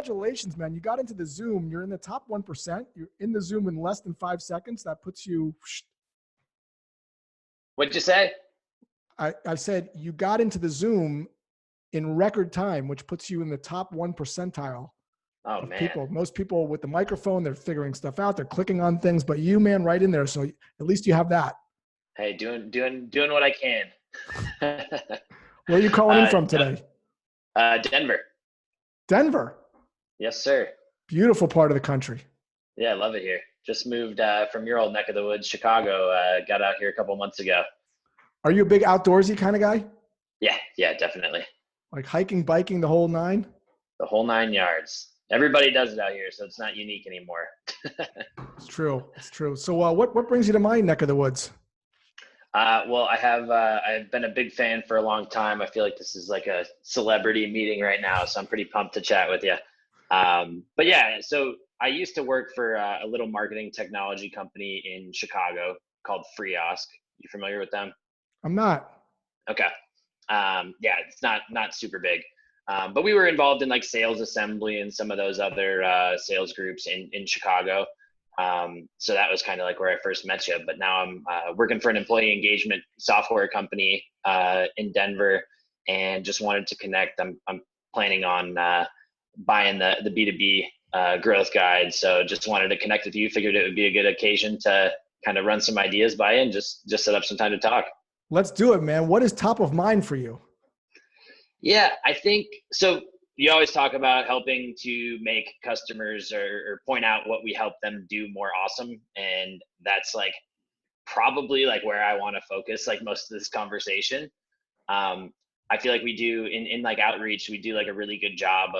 Congratulations, man. You got into the Zoom. You're in the top 1%. You're in the Zoom in less than 5 seconds. That puts you. What'd you say? I said you got into the Zoom in record time, which puts you in the top 1 percentile of people. Most people with the microphone, they're figuring stuff out. They're clicking on things, but you, man, right in there. So at least you have that. Hey, doing what I can. Where are you calling in from today? Denver. Denver? Yes, sir. Beautiful part of the country. Yeah, I love it here. Just moved from your old neck of the woods, Chicago. Got out here a couple months ago. Are you a big outdoorsy kind of guy? Yeah, definitely. Like hiking, biking, the whole 9? The whole 9 yards. Everybody does it out here, so it's not unique anymore. It's true. It's true. So what brings you to my neck of the woods? Well, I've been a big fan for a long time. I feel like this is like a celebrity meeting right now, so I'm pretty pumped to chat with you. But yeah, so I used to work for a little marketing technology company in Chicago called Freeosk. You familiar with them? I'm not. Okay. Yeah, it's not super big. But we were involved in like sales assembly and some of those other sales groups in Chicago. So that was kind of like where I first met you. But now I'm working for an employee engagement software company in Denver, and just wanted to connect. I'm planning on buying the B2B growth guide. So just wanted to connect with you. Figured it would be a good occasion to kind of run some ideas by you and just set up some time to talk. Let's do it, man. What is top of mind for you? Yeah, I think so. You always talk about helping to make customers or point out what we help them do more awesome. And that's like probably like where I want to focus like most of this conversation. I feel like we do in like outreach, we do like a really good job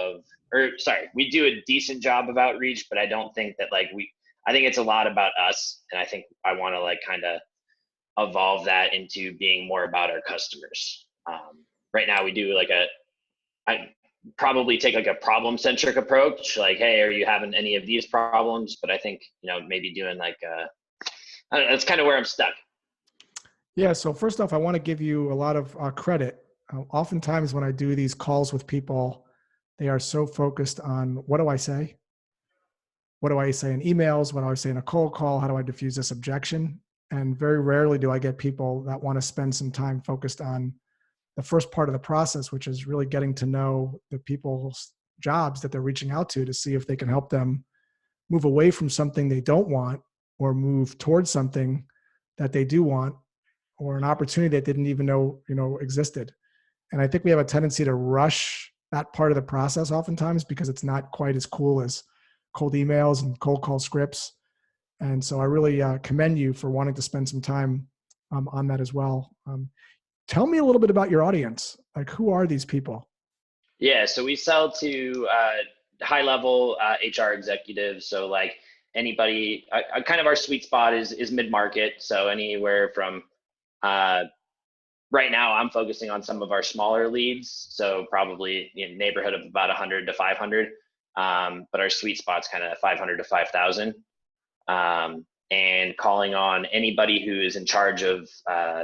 we do a decent job of outreach, but I don't think that I think it's a lot about us. And I think I want to like kind of evolve that into being more about our customers. Right now we do like I probably take like a problem centric approach. Like, hey, are you having any of these problems? But I think, maybe doing like, I don't know, that's kind of where I'm stuck. Yeah. So first off, I want to give you a lot of credit. Oftentimes when I do these calls with people, they are so focused on what do I say? What do I say in emails? What do I say in a cold call? How do I diffuse this objection? And very rarely do I get people that want to spend some time focused on the first part of the process, which is really getting to know the people's jobs that they're reaching out to see if they can help them move away from something they don't want or move towards something that they do want, or an opportunity that didn't even know, existed. And I think we have a tendency to rush that part of the process oftentimes because it's not quite as cool as cold emails and cold call scripts. And so I really commend you for wanting to spend some time on that as well. Tell me a little bit about your audience. Like, who are these people? Yeah, so we sell to high-level HR executives. So like anybody, kind of our sweet spot is mid-market. So anywhere from, right now I'm focusing on some of our smaller leads. So probably in the neighborhood of about 100 to 500. But our sweet spot's kind of 500 to 5,000. And calling on anybody who is in charge of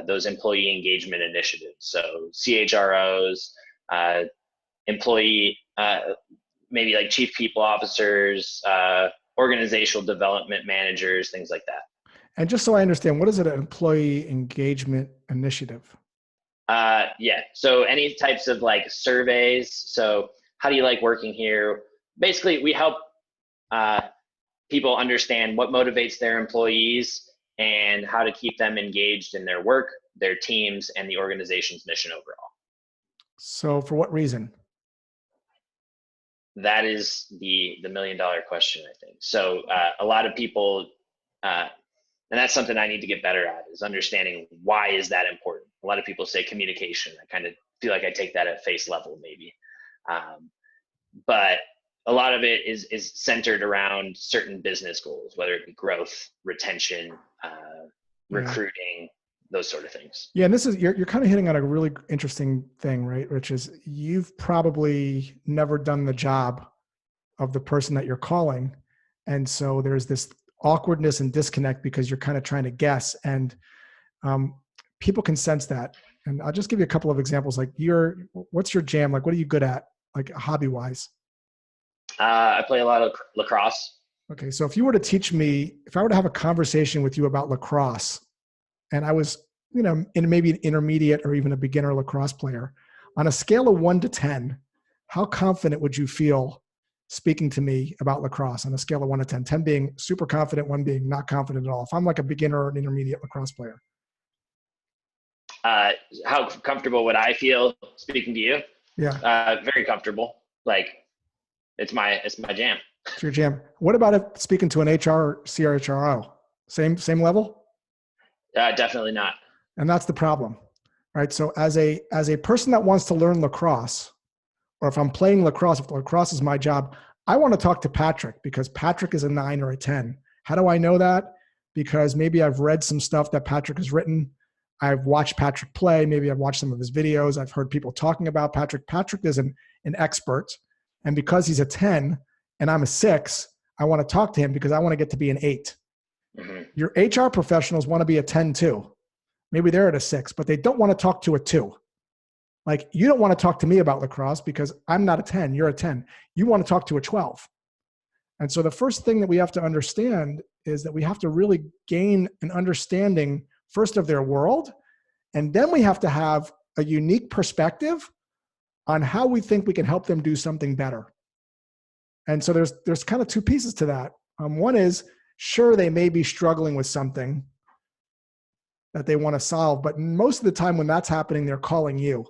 those employee engagement initiatives. So CHROs, employee, maybe like chief people officers, organizational development managers, things like that. And just so I understand, what is an employee engagement initiative? Yeah, so any types of like surveys. So how do you like working here? Basically, we help people understand what motivates their employees and how to keep them engaged in their work, their teams, and the organization's mission overall. So for what reason? That is the $1 million question, I think. So a lot of people, and that's something I need to get better at, is understanding why is that important. A lot of people say communication. I kind of feel like I take that at face level maybe. But a lot of it is centered around certain business goals, whether it be growth, retention, recruiting, those sort of things. Yeah, and this is you're kind of hitting on a really interesting thing, right? Which is you've probably never done the job of the person that you're calling, and so there's this awkwardness and disconnect because you're kind of trying to guess, and people can sense that. And I'll just give you a couple of examples. Like what's your jam? Like, what are you good at? Like hobby wise? I play a lot of lacrosse. Okay. So if you were to teach me, if I were to have a conversation with you about lacrosse and I was, in maybe an intermediate or even a beginner lacrosse player, on a scale of 1 to 10, how confident would you feel speaking to me about lacrosse on a scale of 1 to 10? 10 being super confident, 1 being not confident at all. If I'm like a beginner or an intermediate lacrosse player. How comfortable would I feel speaking to you? Yeah. Very comfortable. Like it's my jam. It's your jam. What about if speaking to an HR or CRHRO? Same level? Definitely not. And that's the problem, right? So as a person that wants to learn lacrosse, or if I'm playing lacrosse, if lacrosse is my job, I want to talk to Patrick because Patrick is a 9 or a 10. How do I know that? Because maybe I've read some stuff that Patrick has written. I've watched Patrick play. Maybe I've watched some of his videos. I've heard people talking about Patrick. Patrick is an expert. And because he's a 10 and I'm a 6, I want to talk to him because I want to get to be an 8. Mm-hmm. Your HR professionals want to be a 10 too. Maybe they're at a 6, but they don't want to talk to a 2. Like, you don't want to talk to me about lacrosse because I'm not a 10, you're a 10. You want to talk to a 12. And so the first thing that we have to understand is that we have to really gain an understanding first of their world, and then we have to have a unique perspective on how we think we can help them do something better. And so there's kind of 2 pieces to that. One is, sure, they may be struggling with something that they want to solve, but most of the time when that's happening, they're calling you.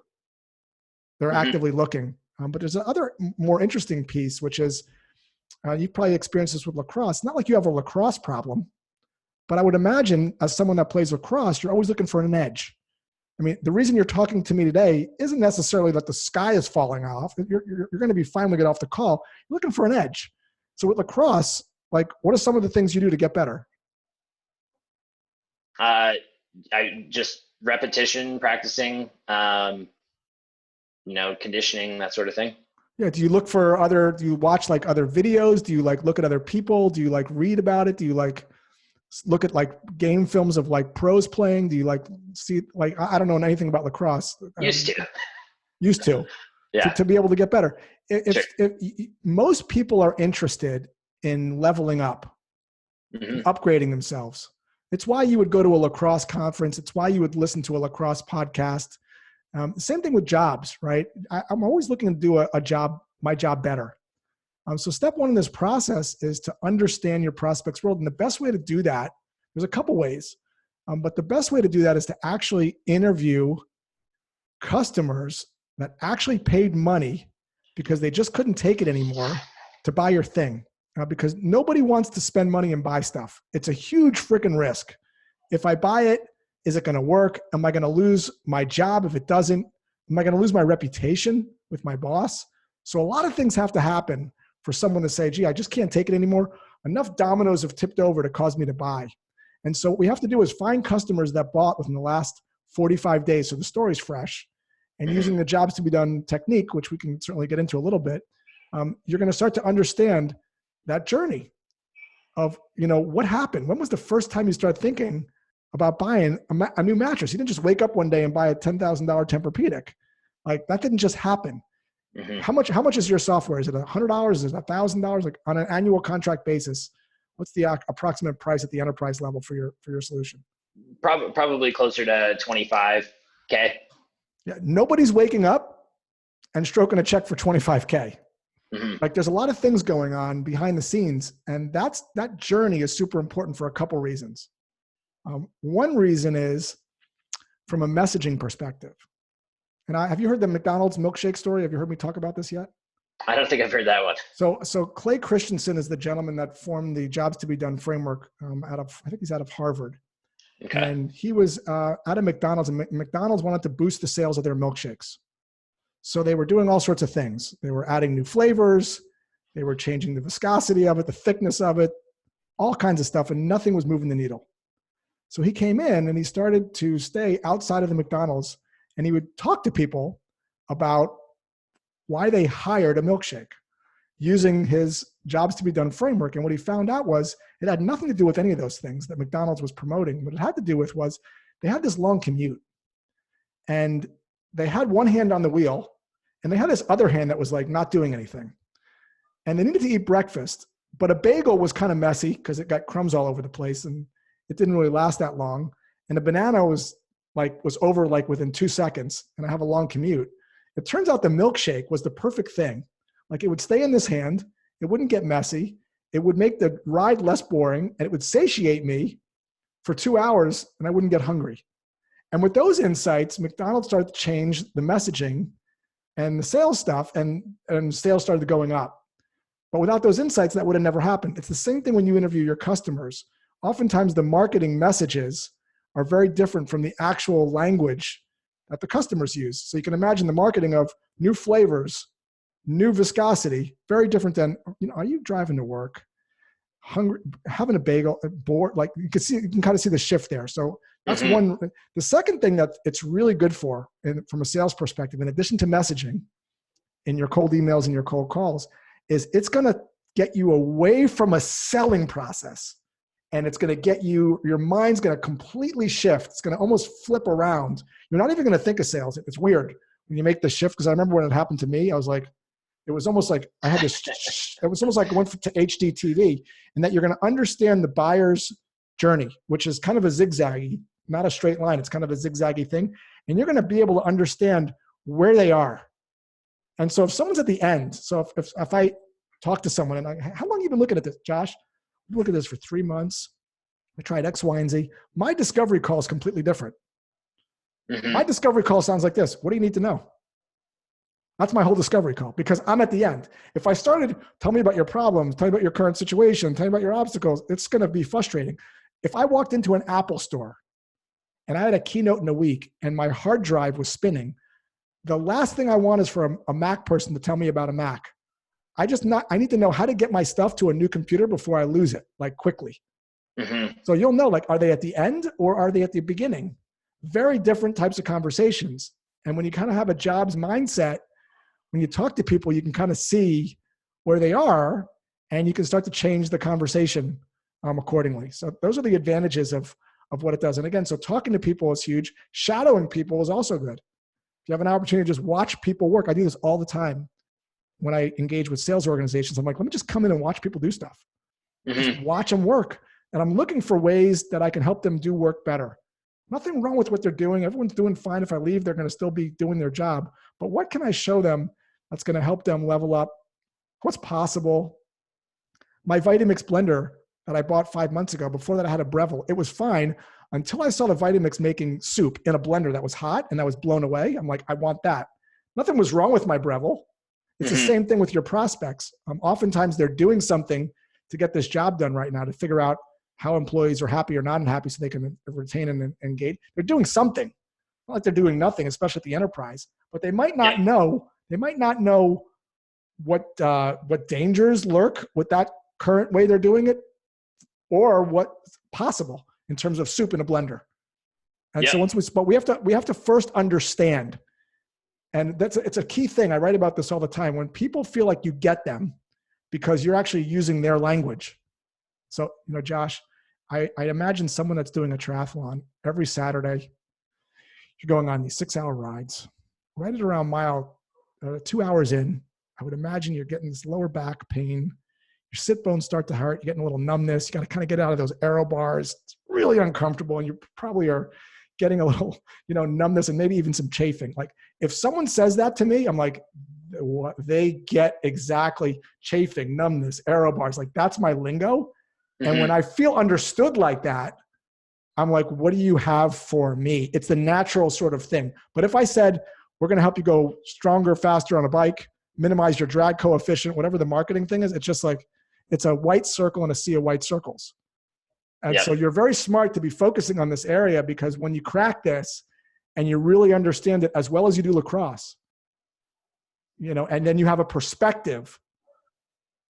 They're actively looking. But there's another more interesting piece, which is you've probably experienced this with lacrosse. Not like you have a lacrosse problem, but I would imagine as someone that plays lacrosse, you're always looking for an edge. I mean, the reason you're talking to me today isn't necessarily that the sky is falling off. You're going to be fine when we get off the call. You're looking for an edge. So with lacrosse, like, what are some of the things you do to get better? I just repetition, practicing, conditioning, that sort of thing. Yeah. Do you look for do you watch like other videos? Do you like look at other people? Do you like read about it? Do you like look at like game films of like pros playing? Do you like see, like, I don't know anything about lacrosse. Used to, yeah. to be able to get better. Sure. If most people are interested in leveling up, upgrading themselves, it's why you would go to a lacrosse conference. It's why you would listen to a lacrosse podcast. Same thing with jobs, right? I'm always looking to do my job better. So step 1 in this process is to understand your prospect's world. And the best way to do that, there's a couple ways, but the best way to do that is to actually interview customers that actually paid money because they just couldn't take it anymore to buy your thing. Because nobody wants to spend money and buy stuff. It's a huge freaking risk. If I buy it, is it going to work? Am I going to lose my job if it doesn't? Am I going to lose my reputation with my boss? So a lot of things have to happen for someone to say, gee, I just can't take it anymore. Enough dominoes have tipped over to cause me to buy. And so what we have to do is find customers that bought within the last 45 days. So the story's fresh. And using the jobs to be done technique, which we can certainly get into a little bit, you're going to start to understand that journey of, what happened? When was the first time you started thinking about buying a new mattress? You didn't just wake up one day and buy a $10,000 Tempur-Pedic. Like, that didn't just happen. How much is your software? Is it $100? Is it $1,000? Like, on an annual contract basis, what's the approximate price at the enterprise level for your solution? Probably closer to 25K. Yeah. Nobody's waking up and stroking a check for 25K. Like, there's a lot of things going on behind the scenes, and that journey is super important for a couple reasons. One reason is from a messaging perspective. And have you heard the McDonald's milkshake story? Have you heard me talk about this yet? I don't think I've heard that one. So Clay Christensen is the gentleman that formed the Jobs to be Done framework I think he's out of Harvard. Okay. And he was out of McDonald's, and McDonald's wanted to boost the sales of their milkshakes. So they were doing all sorts of things. They were adding new flavors. They were changing the viscosity of it, the thickness of it, all kinds of stuff, and nothing was moving the needle. So he came in and he started to stay outside of the McDonald's, and he would talk to people about why they hired a milkshake using his Jobs to be Done framework. And what he found out was it had nothing to do with any of those things that McDonald's was promoting. What it had to do with was they had this long commute, and they had one hand on the wheel, and they had this other hand that was like not doing anything. and they needed to eat breakfast, but a bagel was kind of messy because it got crumbs all over the place and it didn't really last that long. And a banana was over like within 2 seconds, and I have a long commute. It turns out the milkshake was the perfect thing. Like it would stay in this hand, it wouldn't get messy, it would make the ride less boring, and it would satiate me for 2 hours, and I wouldn't get hungry. And with those insights, McDonald's started to change the messaging and the sales stuff, and sales started going up. But without those insights, that would have never happened. It's the same thing when you interview your customers. Oftentimes, the marketing messages are very different from the actual language that the customers use. So you can imagine the marketing of new flavors, new viscosity, very different than, are you driving to work, hungry, having a bagel, bored? Like you can kind of see the shift there. So that's one. The second thing that it's really good for, from a sales perspective, in addition to messaging in your cold emails and your cold calls, is it's going to get you away from a selling process. And it's going to get you, your mind's going to completely shift. It's going to almost flip around. You're not even going to think of sales. It's weird when you make the shift, because I remember when it happened to me, I was like, it was almost like I had this, it was almost like I went to HD TV, and that you're going to understand the buyer's journey, which is kind of a zigzaggy, not a straight line. It's kind of a zigzaggy thing. And you're going to be able to understand where they are. And so if someone's at the end, so if I talk to someone and how long have you been looking at this, Josh? I've looked at this for 3 months. I tried X, Y, and Z. My discovery call is completely different. My discovery call sounds like this. What do you need to know? That's my whole discovery call, because I'm at the end. If I started, tell me about your problems, tell me about your current situation, tell me about your obstacles, it's going to be frustrating. If I walked into an Apple store and I had a keynote in a week and my hard drive was spinning, the last thing I want is for a Mac person to tell me about a Mac. I need to know how to get my stuff to a new computer before I lose it, like quickly. So you'll know, like, are they at the end or are they at the beginning? Very different types of conversations. And when you kind of have a jobs mindset, when you talk to people, you can kind of see where they are, and you can start to change the conversation accordingly. So those are the advantages of what it does. And again, so talking to people is huge. Shadowing people is also good. If you have an opportunity to just watch people work, I do this all the time. When I engage with sales organizations, I'm like, let me just come in and watch people do stuff. Just watch them work. And I'm looking for ways that I can help them do work better. Nothing wrong with what they're doing. Everyone's doing fine. If I leave, they're going to still be doing their job. But what can I show them that's going to help them level up? What's possible? My Vitamix blender that I bought 5 months ago, before that I had a Breville. It was fine until I saw the Vitamix making soup in a blender that was hot, and I was blown away. I'm like, I want that. Nothing was wrong with my Breville. It's the same thing with your prospects. Oftentimes they're doing something to get this job done right now, to figure out how employees are happy or not unhappy so they can retain and engage. They're doing something. Not like they're doing nothing, especially at the enterprise, but they might not know. They might not know what dangers lurk with that current way they're doing it, or what's possible in terms of soup in a blender. And so but we have to first understand. And it's a key thing. I write about this all the time. When people feel like you get them because you're actually using their language. So, Josh, I imagine someone that's doing a triathlon every Saturday. You're going on these 6-hour rides. Right at around mile 2 hours in, I would imagine you're getting this lower back pain. Your sit bones start to hurt. You're getting a little numbness. You got to kind of get out of those aero bars. It's really uncomfortable, and you probably are getting a little, numbness and maybe even some chafing. Like if someone says that to me, I'm like, what? They get exactly chafing, numbness, aero bars. Like that's my lingo. And when I feel understood like that, I'm like, what do you have for me? It's the natural sort of thing. But if I said, we're going to help you go stronger, faster on a bike, minimize your drag coefficient, whatever the marketing thing is, it's just like, it's a white circle in a sea of white circles. And so you're very smart to be focusing on this area, because when you crack this and you really understand it as well as you do lacrosse, and then you have a perspective,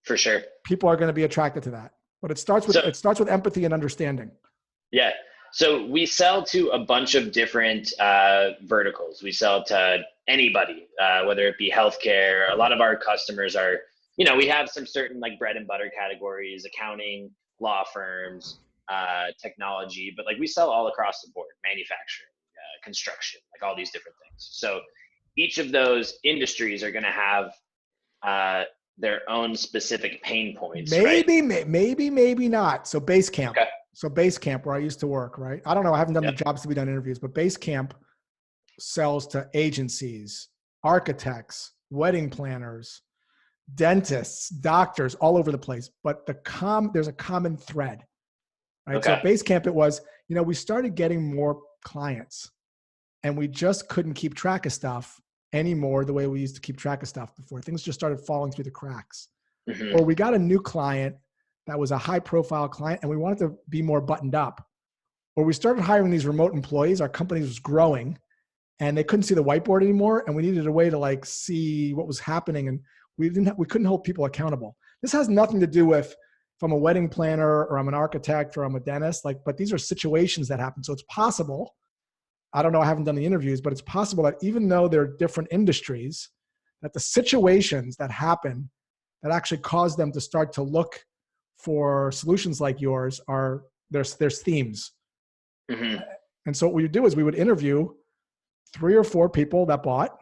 for sure, people are going to be attracted to that. But it starts with empathy and understanding. Yeah. So we sell to a bunch of different verticals. We sell to anybody, whether it be healthcare. A lot of our customers are, we have some certain like bread and butter categories, accounting, law firms, technology, but like we sell all across the board, manufacturing, construction, like all these different things. So each of those industries are going to have their own specific pain points, right? Maybe not. So Basecamp. Okay. So Basecamp, where I used to work, right? I don't know. I haven't done Yep. the jobs to be done interviews, but Basecamp sells to agencies, architects, wedding planners, dentists, doctors, all over the place. But there's a common thread, right? So Okay. at Basecamp, it was, we started getting more clients and we just couldn't keep track of stuff anymore the way we used to keep track of stuff before. Things just started falling through the cracks. Mm-hmm. Or we got a new client that was a high profile client and we wanted to be more buttoned up. Or we started hiring these remote employees. Our company was growing and they couldn't see the whiteboard anymore. And we needed a way to see what was happening. And we couldn't hold people accountable. This has nothing to do with if I'm a wedding planner or I'm an architect or I'm a dentist, but these are situations that happen. So it's possible, I don't know, I haven't done the interviews, but it's possible that even though they're different industries, that the situations that happen that actually cause them to start to look for solutions like yours there's themes. Mm-hmm. And so what we would do is we would interview 3 or 4 people that bought,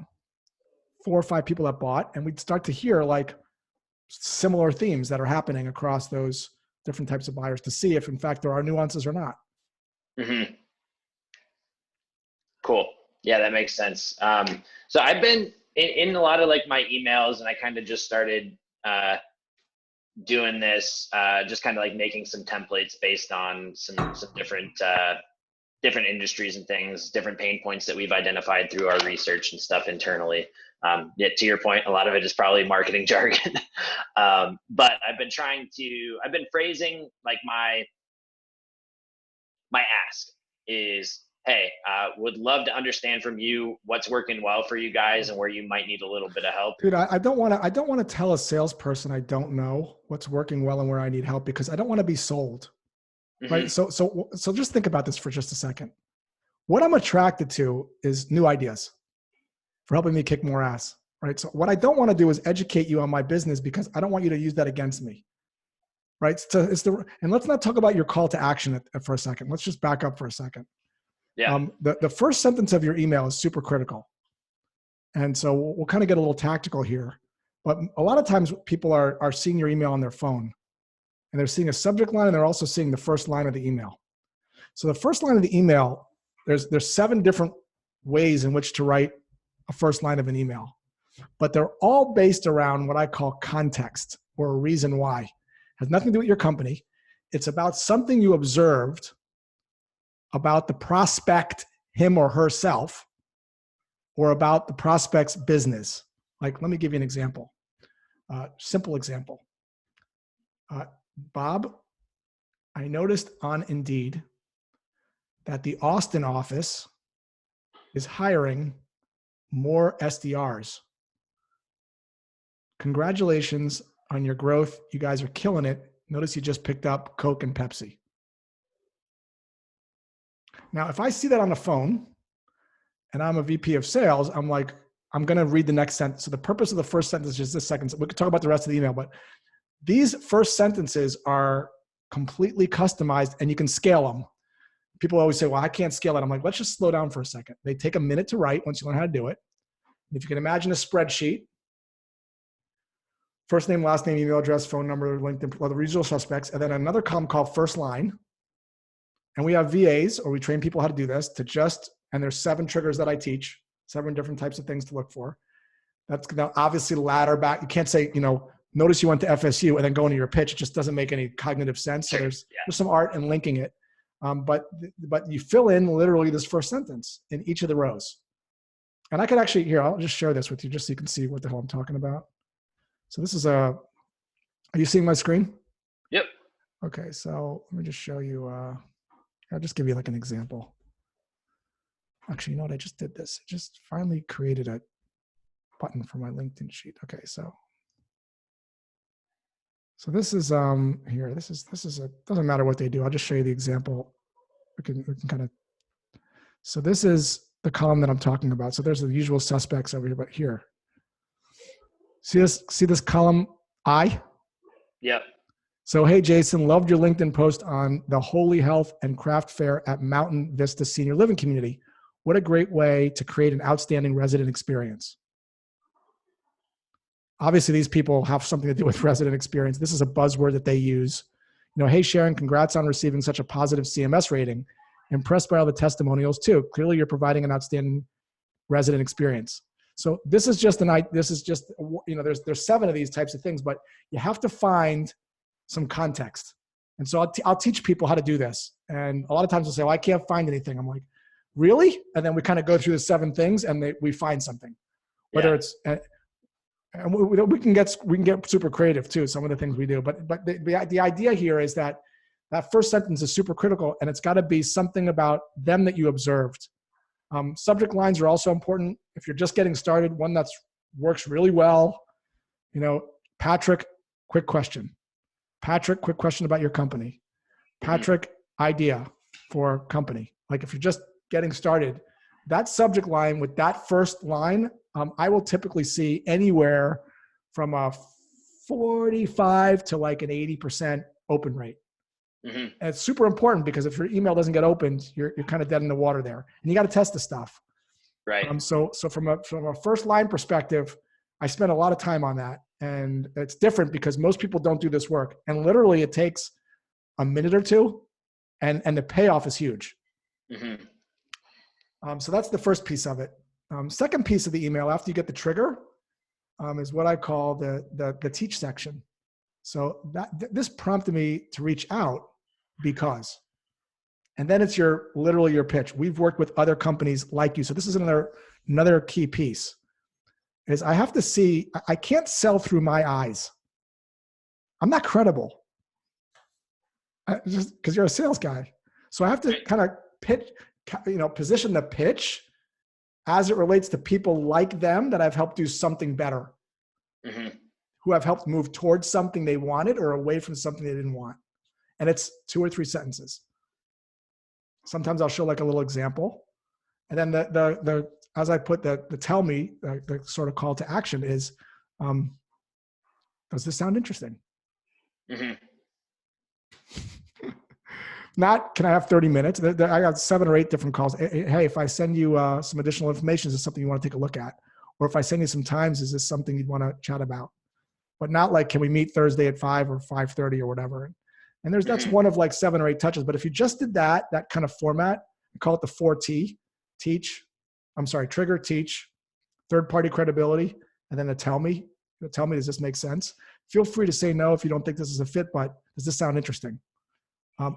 4 or 5 people that bought, and we'd start to hear similar themes that are happening across those different types of buyers to see if in fact there are nuances or not. Mm-hmm. Cool. Yeah, that makes sense. So I've been in a lot of my emails, and I kind of just started doing this, just kind of making some templates based on some different industries and things, different pain points that we've identified through our research and stuff internally. Yet to your point, a lot of it is probably marketing jargon. But I've been phrasing my ask is, hey, would love to understand from you what's working well for you guys and where you might need a little bit of help. Dude, I don't want to tell a salesperson I don't know what's working well and where I need help because I don't want to be sold. Mm-hmm. Right. So just think about this for just a second. What I'm attracted to is new ideas for helping me kick more ass. Right. So what I don't want to do is educate you on my business because I don't want you to use that against me. Right. And let's not talk about your call to action for a second. Let's just back up for a second. Yeah. The first sentence of your email is super critical. And so we'll kind of get a little tactical here. But a lot of times people are seeing your email on their phone and they're seeing a subject line and they're also seeing the first line of the email. So the first line of the email, there's 7 different ways in which to write a first line of an email, but they're all based around what I call context or a reason why. It has nothing to do with your company. It's about something you observed about the prospect, him or herself, or about the prospect's business. Let me give you an example. Simple example. Bob, I noticed on Indeed that the Austin office is hiring more SDRs. Congratulations on your growth. You guys are killing it. Notice you just picked up Coke and Pepsi. Now, if I see that on the phone and I'm a VP of sales, I'm going to read the next sentence. So the purpose of the first sentence is this second. We could talk about the rest of the email, but these first sentences are completely customized and you can scale them. People always say, well, I can't scale it. I'm let's just slow down for a second. They take a minute to write once you learn how to do it. If you can imagine a spreadsheet, first name, last name, email address, phone number, LinkedIn, the usual suspects, and then another column called first line. And we have VAs, or we train people how to do this, and there's 7 triggers that I teach, 7 different types of things to look for. That's going to obviously ladder back. You can't say, notice you went to FSU and then go into your pitch. It just doesn't make any cognitive sense. So there's some art in linking it. But you fill in literally this first sentence in each of the rows. And I could actually, I'll just share this with you just so you can see what the hell I'm talking about. So this is are you seeing my screen? Yep. Okay, so let me just show you, I'll just give you an example. Actually, you know what? I just did this. I just finally created a button for my LinkedIn sheet. Okay, so this is here. This is doesn't matter what they do. I'll just show you the example. We can kind of. So this is the column that I'm talking about. So there's the usual suspects over here, but here. See this column I? Yep. So, hey, Jason, loved your LinkedIn post on the Holy Health and Craft Fair at Mountain Vista Senior Living Community. What a great way to create an outstanding resident experience. obviously these people have something to do with resident experience. This is a buzzword that they use. Hey, Sharon, congrats on receiving such a positive CMS rating. Impressed by all the testimonials too. Clearly you're providing an outstanding resident experience. So this is just there's 7 of these types of things, but you have to find some context. And so I'll teach people how to do this. And a lot of times they'll say, well, I can't find anything. I'm like, really? And then we kind of go through the 7 things and we find something, whether it's, and we can get super creative too. Some of the things we do, but the idea here is that first sentence is super critical, and it's got to be something about them that you observed. Subject lines are also important. If you're just getting started, one that works really well. Patrick, quick question. Patrick, quick question about your company. Patrick, idea for company. Like if you're just getting started, that subject line with that first line, I will typically see anywhere from a 45 to like an 80% open rate. And it's super important because if your email doesn't get opened, you're kind of dead in the water there, and you got to test the stuff. Right. So from a first line perspective, I spend a lot of time on that, and it's different because most people don't do this work, and literally it takes a minute or two, and the payoff is huge. So that's the first piece of it. Second piece of the email after you get the trigger is what I call the teach section. So this prompted me to reach out because, and then it's literally your pitch. We've worked with other companies like you. So this is another key piece is I have to see, I can't sell through my eyes. I'm not credible just because you're a sales guy. So I have to kind of pitch, position the pitch as it relates to people like them that I've helped do something better, who have helped move towards something they wanted or away from something they didn't want. And it's 2 or 3 sentences. Sometimes I'll show like a little example. And then the as I put the tell me, the sort of call to action is, does this sound interesting? Not, can I have 30 minutes? I got 7 or 8 different calls. Hey, if I send you some additional information, is this something you want to take a look at? Or if I send you some times, is this something you'd want to chat about? But not like, can we meet Thursday at 5 or 5:30 or whatever? And that's one of like 7 or 8 touches. But if you just did that kind of format, I call it the 4T, trigger, teach, third-party credibility, and then the tell me. Tell me, does this make sense? Feel free to say no if you don't think this is a fit, but does this sound interesting?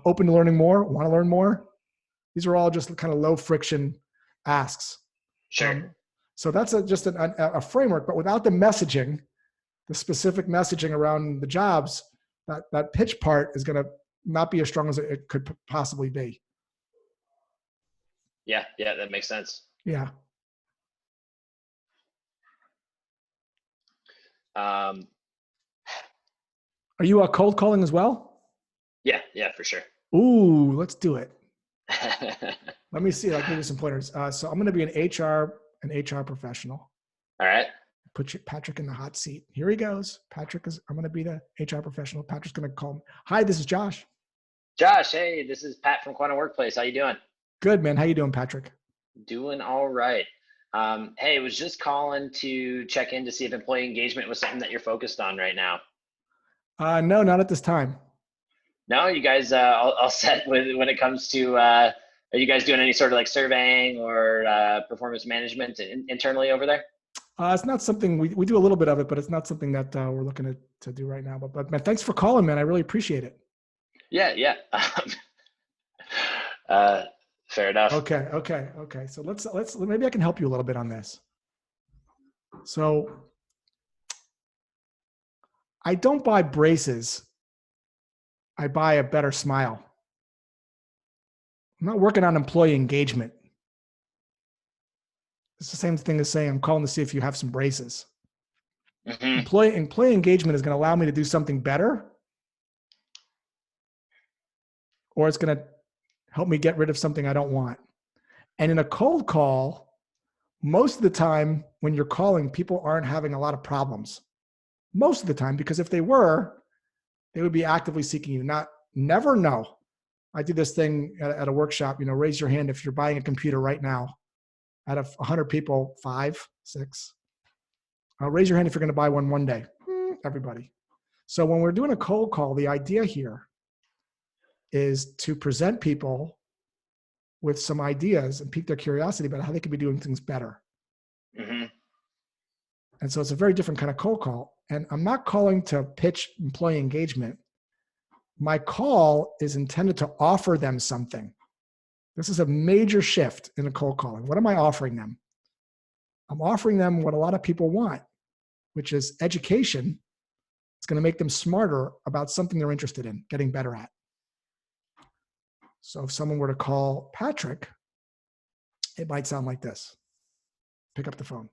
Open to learning more, want to learn more. These are all just kind of low friction asks. Sure. So that's just a framework, but without the messaging, the specific messaging around the jobs, that pitch part is going to not be as strong as it could possibly be. Yeah, that makes sense. Yeah. Are you cold calling as well? Yeah, for sure. Ooh, let's do it. Let me see. I'll give you some pointers. So I'm going to be an HR professional. All right. Put Patrick in the hot seat. Here he goes. I'm going to be the HR professional. Patrick's going to call me. Hi, this is Josh. Josh, hey, this is Pat from Quantum Workplace. How you doing? Good, man. How you doing, Patrick? Doing all right. Hey, was just calling to check in to see if employee engagement was something that you're focused on right now. No, not at this time. No, you guys all set when it comes to, are you guys doing any sort of like surveying or performance management internally over there? It's not something we do a little bit of it, but it's not something that we're looking to do right now. But man, thanks for calling, man. I really appreciate it. Yeah. Fair enough. Okay. So let's maybe I can help you a little bit on this. So I don't buy braces. I buy a better smile. I'm not working on employee engagement. It's the same thing as saying I'm calling to see if you have some braces. Employee engagement is going to allow me to do something better, or it's going to help me get rid of something I don't want. And in a cold call, most of the time when you're calling, people aren't having a lot of problems. Most of the time, because if they were, they would be actively seeking you. Never know. I do this thing at a workshop, raise your hand if you're buying a computer right now. Out of 100 people, 5, 6 Raise your hand if you're going to buy one day. Everybody. So when we're doing a cold call, the idea here is to present people with some ideas and pique their curiosity about how they could be doing things better. Mm-hmm. And so it's a very different kind of cold call. And I'm not calling to pitch employee engagement. My call is intended to offer them something. This is a major shift in the cold calling. What am I offering them? I'm offering them what a lot of people want, which is education. It's going to make them smarter about something they're interested in, getting better at. So if someone were to call Patrick, it might sound like this. Pick up the phone.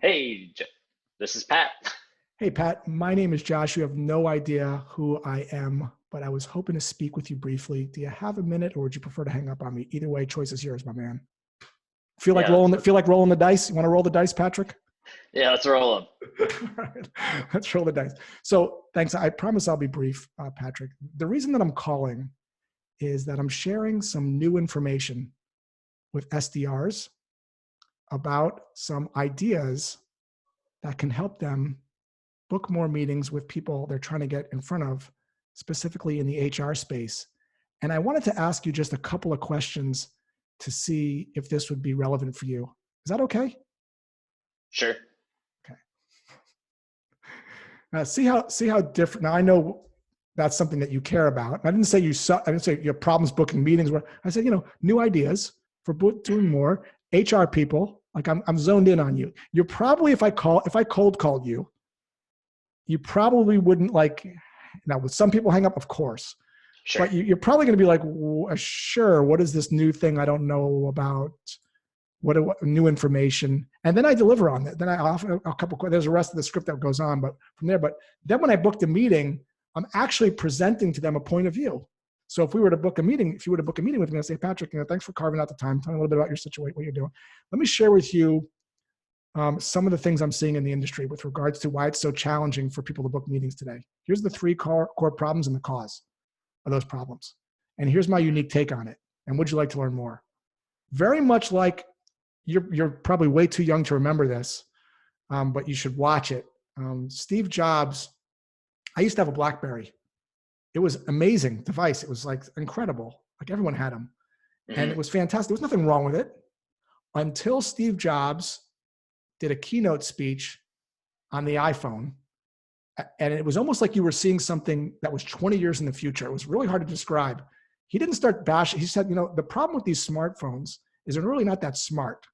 Hey, this is Pat. Hey, Pat, my name is Josh. You have no idea who I am, but I was hoping to speak with you briefly. Do you have a minute, or would you prefer to hang up on me? Either way, choice is yours, my man. Feel like rolling the dice? You want to roll the dice, Patrick? Yeah, let's roll them. All right, let's roll the dice. So thanks. I promise I'll be brief, Patrick. The reason that I'm calling is that I'm sharing some new information with SDRs about some ideas that can help them book more meetings with people they're trying to get in front of, specifically in the HR space. And I wanted to ask you just a couple of questions to see if this would be relevant for you. Is that okay? Sure. Okay. Now see how different. Now I know that's something that you care about. I didn't say you suck. I didn't say you have problems booking meetings. I said, new ideas for doing more. HR people, like I'm zoned in on you. You're probably, if I cold called you, you probably wouldn't now with some people hang up, of course, Sure. But you're probably going to be like, sure, what is this new thing I don't know about? What new information? And then I deliver on that. Then I offer a couple, there's the rest of the script that goes on, but from there, but then when I book the meeting, I'm actually presenting to them a point of view. So if you were to book a meeting with me, I say, Patrick, thanks for carving out the time. Tell me a little bit about your situation, what you're doing. Let me share with you some of the things I'm seeing in the industry with regards to why it's so challenging for people to book meetings today. Here's the 3 core problems and the cause of those problems. And here's my unique take on it. And would you like to learn more? Very much like you're probably way too young to remember this, but you should watch it. Steve Jobs, I used to have a BlackBerry. It was amazing device. It was like incredible. Like everyone had them. Mm-hmm. And it was fantastic. There was nothing wrong with it until Steve Jobs did a keynote speech on the iPhone. And it was almost like you were seeing something that was 20 years in the future. It was really hard to describe. He didn't start bashing. He said, the problem with these smartphones is they're really not that smart.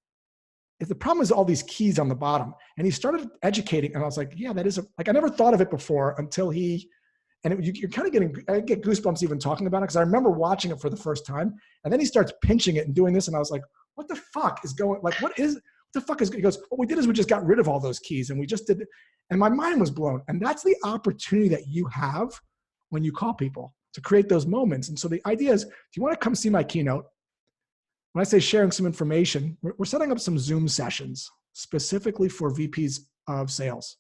The problem is all these keys on the bottom. And he started educating. And I was like, yeah, that is I never thought of it before until you're kind of I get goosebumps even talking about it, because I remember watching it for the first time. And then he starts pinching it and doing this. And I was like, what the fuck is going, he goes, what we did is we just got rid of all those keys and we just did it. And my mind was blown. And that's the opportunity that you have when you call people to create those moments. And so the idea is, if you want to come see my keynote, when I say sharing some information, we're setting up some Zoom sessions specifically for VPs of sales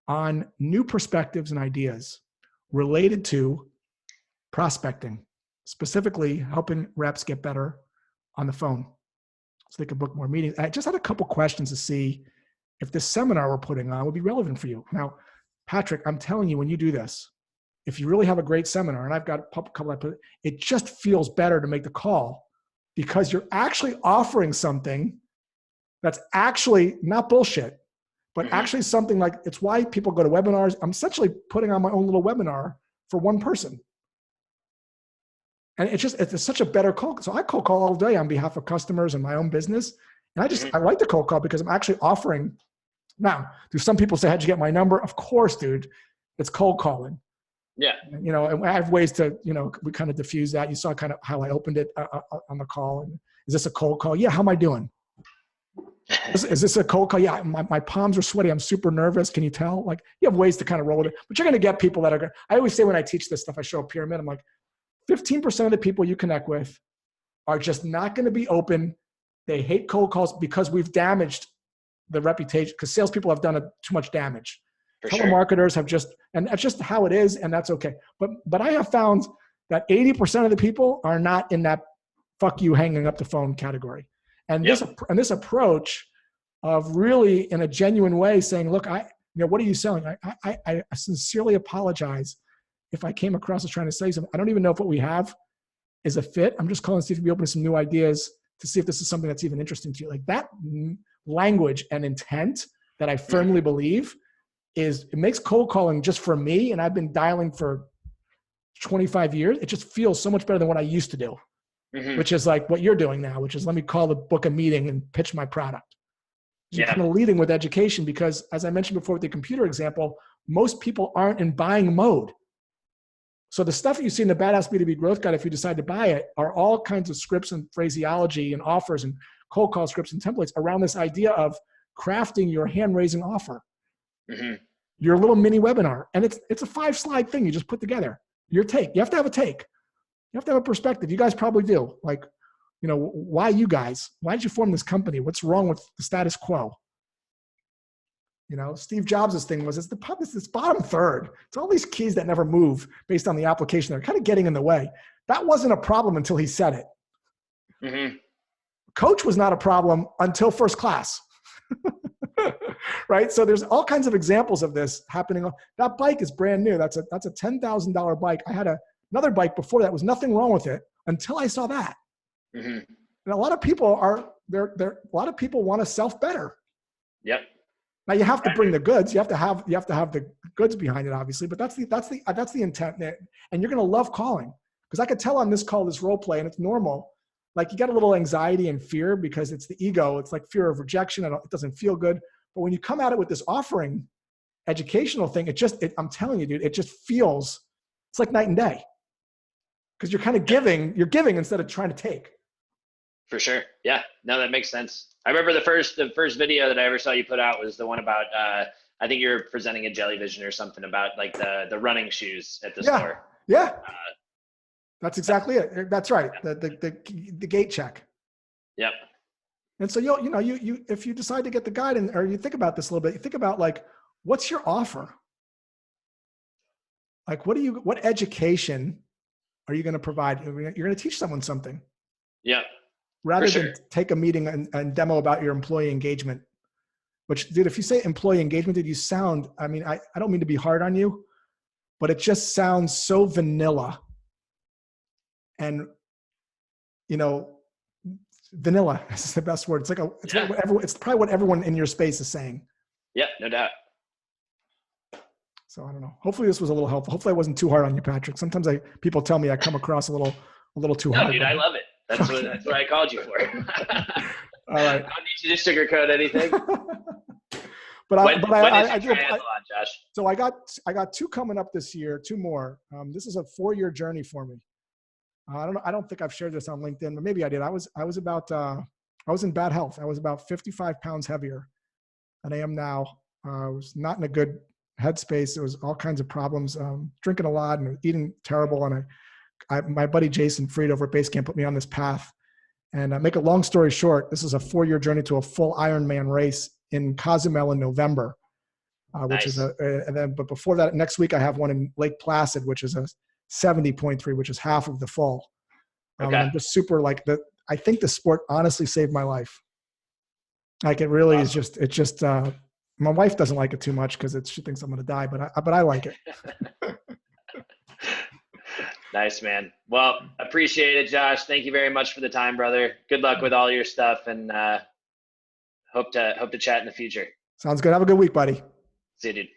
on new perspectives and ideas related to prospecting, specifically helping reps get better on the phone so they can book more meetings. I just had a couple questions to see if this seminar we're putting on would be relevant for you. Now, Patrick, I'm telling you, when you do this, if you really have a great seminar, and I've got a couple, it just feels better to make the call because you're actually offering something that's actually not bullshit, but actually something like, it's why people go to webinars. I'm essentially putting on my own little webinar for one person. And it's such a better call. So I cold call all day on behalf of customers and my own business. And I like the cold call because I'm actually offering. Now, do some people say, how'd you get my number? Of course, dude, it's cold calling. Yeah. And I have ways to, we kind of diffuse that. You saw kind of how I opened it on the call. And is this a cold call? Yeah. How am I doing? Is this a cold call? Yeah. My palms are sweaty. I'm super nervous. Can you tell? Like, you have ways to kind of roll with it, but you're going to get people that are going to, I always say when I teach this stuff, I show a pyramid. I'm like, 15% of the people you connect with are just not going to be open. They hate cold calls because we've damaged the reputation, because salespeople have done too much damage. Telemarketers have and that's just how it is, and that's okay. But I have found that 80% of the people are not in that fuck you hanging up the phone category. And this approach of really in a genuine way saying, look, what are you selling? I sincerely apologize if I came across as trying to say something. I don't even know if what we have is a fit. I'm just calling to see if you'd be open to some new ideas to see if this is something that's even interesting to you. Like that language and intent that I firmly believe it makes cold calling just for me. And I've been dialing for 25 years. It just feels so much better than what I used to do, which is like what you're doing now, which is let me call the book a meeting and pitch my product. You're kind of leading with education because, as I mentioned before with the computer example, most people aren't in buying mode. So the stuff that you see in the Badass B2B Growth Guide, if you decide to buy it, are all kinds of scripts and phraseology and offers and cold call scripts and templates around this idea of crafting your hand-raising offer, your little mini webinar. And it's a 5-slide thing you just put together. Your take. You have to have a take. You have to have a perspective. You guys probably do. Like, why you guys? Why did you form this company? What's wrong with the status quo? Steve Jobs' thing was it's this bottom third. It's all these keys that never move based on the application. They're kind of getting in the way. That wasn't a problem until he said it. Coach was not a problem until first class. Right? So there's all kinds of examples of this happening. That bike is brand new. That's a $10,000 bike. I had another bike before that was nothing wrong with it until I saw that. And a lot of people a lot of people want to self better. Yep. Now you have to bring the goods. You have to have the goods behind it, obviously. But that's the intent. And you're going to love calling because I could tell on this call, this role play, and it's normal. Like you get a little anxiety and fear because it's the ego. It's like fear of rejection. It doesn't feel good. But when you come at it with this offering educational thing, I'm telling you, dude, it just feels, it's like night and day. Because you're kind of giving instead of trying to take. For sure. Yeah. No, that makes sense. I remember the first video that I ever saw you put out was the one about, I think you're presenting a Jellyvision or something about like the running shoes at the store. Yeah. That's exactly it. That's right. The gate check. Yep. And so you if you decide to get the guide or you think about this a little bit, you think about like, what's your offer? Like, what education are you going to provide? You're going to teach someone something. Yeah. Rather than take a meeting and demo about your employee engagement, which, dude, if you say employee engagement, dude, you sound, I mean, I don't mean to be hard on you, but it just sounds so vanilla. And, vanilla is the best word. It's probably what everyone in your space is saying. Yeah, no doubt. So I don't know. Hopefully this was a little helpful. Hopefully I wasn't too hard on you, Patrick. Sometimes people tell me I come across a little too hard. No, dude, I love it. That's what I called you for. All right. I don't need you to sugarcoat anything. I do. Josh? So I got 2 coming up this year, 2 more. This is a 4-year journey for me. I don't think I've shared this on LinkedIn, but maybe I did. I was in bad health. I was about 55 pounds heavier than I am now. I was not in a good headspace. There was all kinds of problems, drinking a lot and eating terrible. And my buddy Jason Fried over at Basecamp put me on this path. And make a long story short, this is a 4-year journey to a full Ironman race in Cozumel in November, which is but before that, next week I have one in Lake Placid, which is a 70.3, which is half of the full. Okay. I'm just super I think the sport honestly saved my life. Like it really is just, my wife doesn't like it too much because she thinks I'm going to die, but I like it. Nice, man. Well, appreciate it, Josh. Thank you very much for the time, brother. Good luck with all your stuff, and hope to chat in the future. Sounds good. Have a good week, buddy. See you, dude.